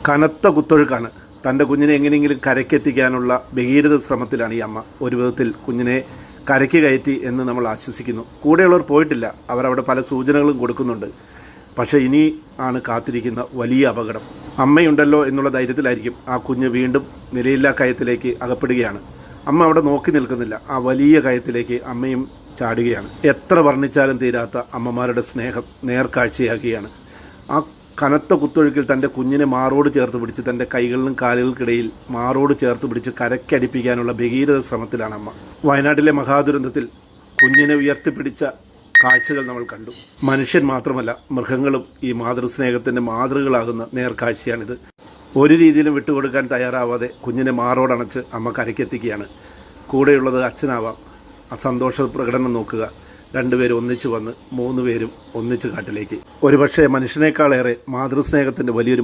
കനത്ത കുത്തൊഴുക്കാണ്. തൻ്റെ കുഞ്ഞിനെ എങ്ങനെയെങ്കിലും കരയ്ക്കെത്തിക്കാനുള്ള ഭഗീരഥ ശ്രമത്തിലാണ് ഈ അമ്മ. ഒരു വിധത്തിൽ കുഞ്ഞിനെ കരയ്ക്ക് കയറ്റി എന്ന് നമ്മൾ ആശ്വസിക്കുന്നു. കൂടെയുള്ളവർ പോയിട്ടില്ല. അവരവിടെ പല സൂചനകളും കൊടുക്കുന്നുണ്ട്. പക്ഷേ ഇനി ആണ് കാത്തിരിക്കുന്ന വലിയ അപകടം. അമ്മയുണ്ടല്ലോ എന്നുള്ള ധൈര്യത്തിലായിരിക്കും ആ കുഞ്ഞ് വീണ്ടും നിലയില്ലാ കയത്തിലേക്ക് അകപ്പെടുകയാണ്. അമ്മ അവിടെ നോക്കി നിൽക്കുന്നില്ല. ആ വലിയ കയത്തിലേക്ക് അമ്മയും ചാടുകയാണ്. എത്ര വർണ്ണിച്ചാലും തീരാത്ത അമ്മമാരുടെ സ്നേഹം നേർക്കാഴ്ചയാക്കുകയാണ്. ആ കനത്ത കുത്തൊഴുക്കിൽ തൻ്റെ കുഞ്ഞിനെ മാറോട് ചേർത്ത് പിടിച്ച് തൻ്റെ കൈകളിലും കാലുകൾക്കിടയിൽ മാറോട് ചേർത്ത് പിടിച്ച് കരയ്ക്കടിപ്പിക്കാനുള്ള ഭഗീരഥ ശ്രമത്തിലാണ് അമ്മ. വയനാട്ടിലെ മഹാദുരന്തത്തിൽ കുഞ്ഞിനെ ഉയർത്തിപ്പിടിച്ച കാഴ്ചകൾ നമ്മൾ കണ്ടു. മനുഷ്യൻ മാത്രമല്ല, മൃഗങ്ങളും ഈ മാതൃസ്നേഹത്തിൻ്റെ മാതൃകളാകുന്ന നേർക്കാഴ്ചയാണിത്. ഒരു രീതിയിലും വിട്ടുകൊടുക്കാൻ തയ്യാറാവാതെ കുഞ്ഞിനെ മാറോടണച്ച് അമ്മ കരയ്ക്കെത്തിക്കുകയാണ്. കൂടെയുള്ളത് അച്ഛനാവാം. ആ സന്തോഷ പ്രകടനം നോക്കുക. രണ്ടുപേരും ഒന്നിച്ചു വന്ന് 3 പേരും ഒന്നിച്ച് കാട്ടിലേക്ക്. ഒരുപക്ഷെ മനുഷ്യനേക്കാളേറെ മാതൃസ്നേഹത്തിൻ്റെ വലിയൊരു